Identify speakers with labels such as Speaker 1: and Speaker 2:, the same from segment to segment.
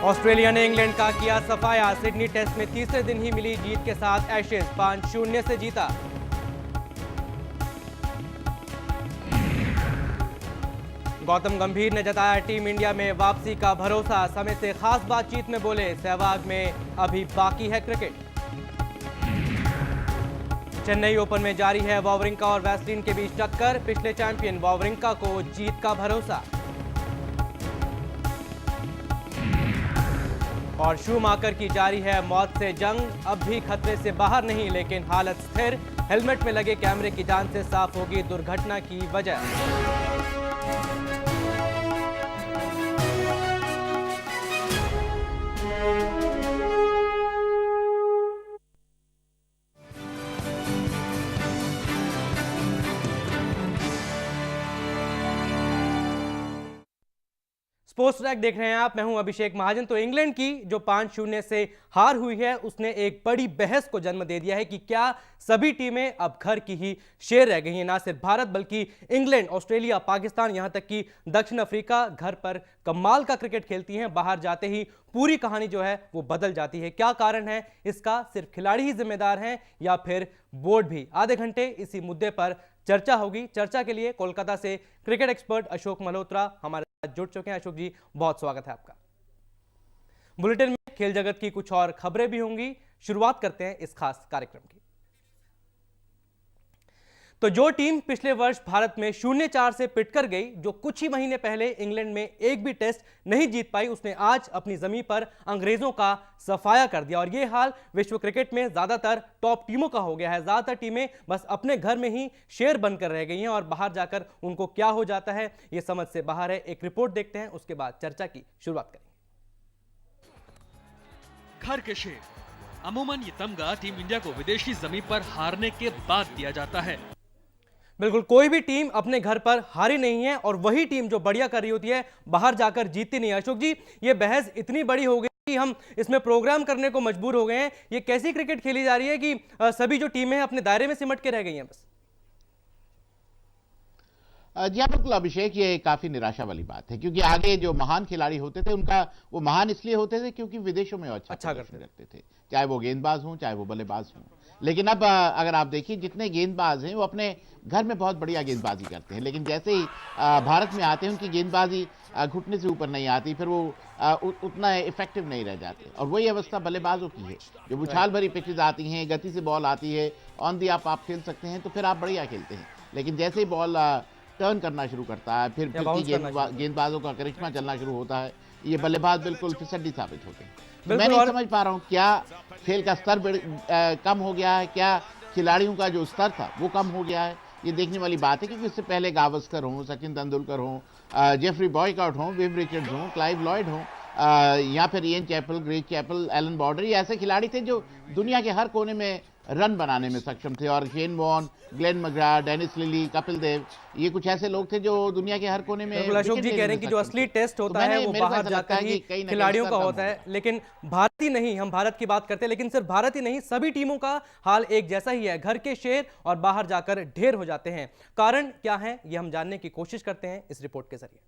Speaker 1: Australia ने England का किया सफाया। सिडनी टेस्ट में तीसरे दिन ही मिली जीत के साथ एशेज 5-0 से जीता। गौतम गंभीर ने जताया टीम इंडिया में वापसी का भरोसा। समय से खास बातचीत में बोले सहवाग में अभी बाकी है क्रिकेट। चेन्नई ओपन में जारी है वावरिंका और वैसलिन के बीच टक्कर। पिछले चैंपियन वावरिंका को जीत का भरोसा। और शूमाकर की जारी है मौत से जंग। अब भी खतरे से बाहर नहीं, लेकिन हालत स्थिर। हेलमेट में लगे कैमरे की जांच से साफ होगी दुर्घटना की वजह। स्पोर्ट्स ट्रैक देख रहे हैं आप, मैं हूं अभिषेक महाजन। तो इंग्लैंड की जो 5-0 से हार हुई है, उसने एक बड़ी बहस को जन्म दे दिया है कि क्या सभी टीमें अब घर की ही शेर रह गई हैं। ना सिर्फ भारत बल्कि इंग्लैंड, ऑस्ट्रेलिया, पाकिस्तान, यहां तक कि दक्षिण अफ्रीका घर पर कमाल का क्रिकेट खेलती हैं। बाहर जाते ही पूरी कहानी जो है वो बदल जाती है। क्या कारण है इसका? सिर्फ खिलाड़ी ही जिम्मेदार हैं या फिर बोर्ड भी? आधे घंटे इसी मुद्दे पर चर्चा होगी। चर्चा के लिए कोलकाता से क्रिकेट एक्सपर्ट अशोक मल्होत्रा हमारे साथ जुड़ चुके हैं। अशोक जी, बहुत स्वागत है आपका। बुलेटिन में खेल जगत की कुछ और खबरें भी होंगी। शुरुआत करते हैं इस खास कार्यक्रम की। तो जो टीम पिछले वर्ष भारत में 0-4 से पिटकर गई, जो कुछ ही महीने पहले इंग्लैंड में एक भी टेस्ट नहीं जीत पाई, उसने आज अपनी जमीन पर अंग्रेजों का सफाया कर दिया। और यह हाल विश्व क्रिकेट में ज्यादातर टॉप टीमों का हो गया है। ज्यादातर टीमें बस अपने घर में ही शेर बनकर रह गई हैं और बाहर जाकर उनको क्या हो जाता है यह समझ से बाहर है। एक रिपोर्ट देखते हैं, उसके बाद चर्चा की शुरुआत करेंगे।
Speaker 2: घर के शेर, अमूमन ये तमगा टीम इंडिया को विदेशी जमीन पर हारने के बाद दिया जाता है।
Speaker 1: बिल्कुल, कोई भी टीम अपने घर पर हारी नहीं है और वही टीम जो बढ़िया कर रही होती है बाहर जाकर जीतती नहीं है। अशोक जी, ये बहस इतनी बड़ी हो गई कि हम इसमें प्रोग्राम करने को मजबूर हो गए हैं। ये कैसी क्रिकेट खेली जा रही है कि सभी जो टीमें हैं अपने दायरे में सिमट के रह गई हैं बस?
Speaker 3: जी हाँ, बिल्कुल अभिषेक, ये काफी निराशा वाली बात है, क्योंकि आगे जो महान खिलाड़ी होते थे उनका वो महान इसलिए होते थे क्योंकि विदेशों में अच्छा करते थे, चाहे वो गेंदबाज हों चाहे वो बल्लेबाज हों। लेकिन अब अगर आप देखिए, जितने गेंदबाज हैं वो अपने घर में बहुत बढ़िया गेंदबाजी करते हैं, लेकिन जैसे ही भारत में आते हैं उनकी गेंदबाजी घुटने से ऊपर नहीं आती, फिर वो उतना इफेक्टिव नहीं रह जाते। और वही अवस्था बल्लेबाजों की है। जब उछाल भरी पिचेज आती हैं, गति से बॉल आती है, ऑन दी आप खेल सकते हैं, तो फिर आप बढ़िया खेलते हैं। लेकिन जैसे ही बॉल टर्न करना शुरू करता है, फिर गेंदबाजों का करिश्मा चलना शुरू होता है, ये बल्लेबाज बिल्कुल फिसड्डी साबित होते हैं। तो मैं नहीं समझ पा रहा हूँ, क्या खेल का स्तर कम हो गया है, क्या खिलाड़ियों का जो स्तर था वो कम हो गया है? ये देखने वाली बात है, क्योंकि इससे पहले गावस्कर हों, सचिन तेंदुलकर हों, जेफरी बॉयकॉट हों, विव रिचर्ड्स हों, क्लाइव लॉयड हों, या फिर Ian Chappell, Greg Chappell, Allan Border, ये ऐसे खिलाड़ी थे जो दुनिया के हर कोने में रन बनाने में सक्षम थे। और Shane Warne, Glenn McGrath, Dennis Lillee, Kapil Dev, ये कुछ ऐसे लोग थे जो दुनिया के हर कोने में।
Speaker 1: अशोक जी कह रहे हैं कि जो असली टेस्ट होता है वो बाहर जाकर ही खिलाड़ियों का होता है, लेकिन भारत ही नहीं, हम भारत की बात करते हैं, लेकिन सिर्फ भारत ही नहीं, सभी टीमों का हाल एक जैसा ही है। घर के शेर और बाहर जाकर ढेर हो जाते हैं। कारण क्या है ये हम जानने की कोशिश करते हैं इस रिपोर्ट के जरिए।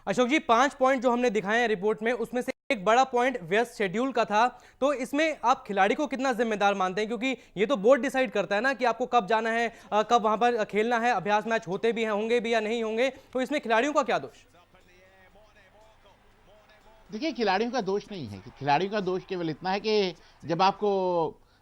Speaker 1: अशोक जी, 5 पॉइंट जो हमने दिखाए हैं रिपोर्ट में, उसमें से एक बड़ा पॉइंट व्यस्त शेड्यूल का था। तो इसमें आप खिलाड़ी को कितना जिम्मेदार मानते हैं? क्योंकि ये तो बोर्ड डिसाइड करता है ना कि आपको कब जाना है, कब वहां पर खेलना है। अभ्यास मैच होते भी हैं, होंगे भी या नहीं होंगे, तो इसमें खिलाड़ियों का क्या दोष?
Speaker 3: देखिए, खिलाड़ियों का दोष नहीं है। खिलाड़ियों का दोष केवल इतना है कि जब आपको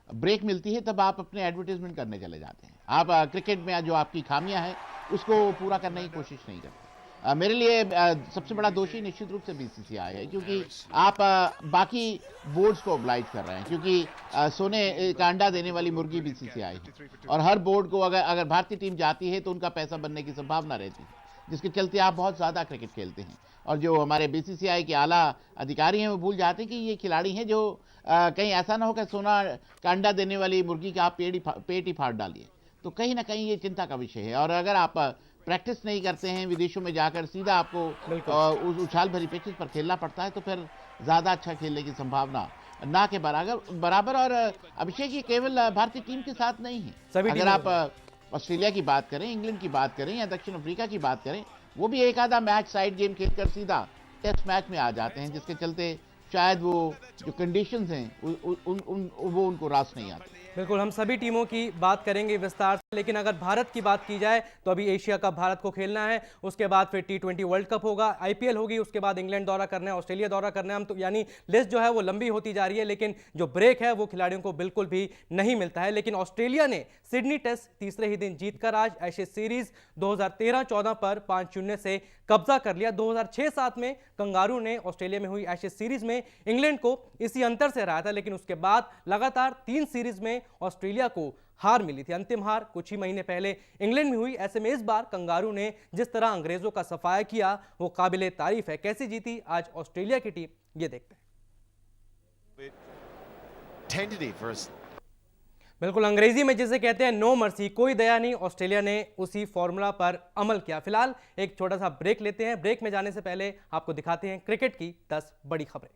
Speaker 3: ब्रेक मिलती है तब आप अपने एडवर्टाइजमेंट करने चले जाते हैं। आप क्रिकेट में जो आपकी खामियां हैं उसको पूरा करने की कोशिश नहीं करते। मेरे लिए सबसे बड़ा दोषी निश्चित रूप से बीसीसीआई है, क्योंकि आप बाकी बोर्ड्स को ऑब्लाइज कर रहे हैं, क्योंकि सोने का अंडा देने वाली मुर्गी बीसीसीआई है। और हर बोर्ड को अगर भारतीय टीम जाती है तो उनका पैसा बनने की संभावना रहती है, जिसके चलते आप बहुत ज़्यादा क्रिकेट खेलते हैं। और जो हमारे बीसीसीआई के आला अधिकारी हैं वो भूल जाते हैं कि ये खिलाड़ी हैं जो कहीं ऐसा ना हो कि सोना का अंडा देने वाली मुर्गी का आप पेट ही फाड़ डालिए। तो कहीं ना कहीं ये चिंता का विषय है। और अगर आप प्रैक्टिस नहीं करते हैं, विदेशों में जाकर सीधा आपको उस उछाल भरी पिचेस पर खेलना पड़ता है, तो फिर ज़्यादा अच्छा खेलने की संभावना ना के बराबर। और अभिषेक, ये केवल भारतीय टीम के साथ नहीं है। अगर आप ऑस्ट्रेलिया की बात करें, इंग्लैंड की बात करें या दक्षिण अफ्रीका की बात करें, वो भी एक आधा मैच साइड गेम खेलकर सीधा टेस्ट मैच में आ जाते हैं, जिसके चलते शायद वो जो कंडीशंस हैं वो उनको रास नहीं आती।
Speaker 1: बिल्कुल, हम सभी टीमों की बात करेंगे विस्तार से, लेकिन अगर भारत की बात की जाए तो अभी एशिया कप भारत को खेलना है, उसके बाद फिर T20 वर्ल्ड कप होगा, IPL होगी, उसके बाद इंग्लैंड दौरा करना है, ऑस्ट्रेलिया दौरा करना है। हम तो यानी लिस्ट जो है वो लंबी होती जा रही है, लेकिन जो ब्रेक है वो खिलाड़ियों को बिल्कुल भी नहीं मिलता है। लेकिन ऑस्ट्रेलिया ने सिडनी टेस्ट तीसरे ही दिन जीतकर आज एशेज सीरीज 2013-14 पर 5-0 से कब्जा कर लिया। 2006-7 में कंगारू ने ऑस्ट्रेलिया में हुई एशेज सीरीज में इंग्लैंड को इसी अंतर से हराया था, लेकिन उसके बाद लगातार 3 सीरीज में ऑस्ट्रेलिया को हार मिली थी। अंतिम हार कुछ ही महीने पहले इंग्लैंड में हुई। ऐसे में इस बार कंगारू ने जिस तरह अंग्रेजों का सफाया किया वो काबिले तारीफ है। कैसे जीती आज ऑस्ट्रेलिया की टीम, ये देखते हैं। बिल्कुल, अंग्रेजी में जिसे कहते हैं नो मर्सी, कोई दया नहीं, ऑस्ट्रेलिया ने उसी फॉर्मूला पर अमल किया। फिलहाल एक छोटा सा ब्रेक लेते हैं। ब्रेक में जाने से पहले आपको दिखाते हैं क्रिकेट की 10 बड़ी खबरें।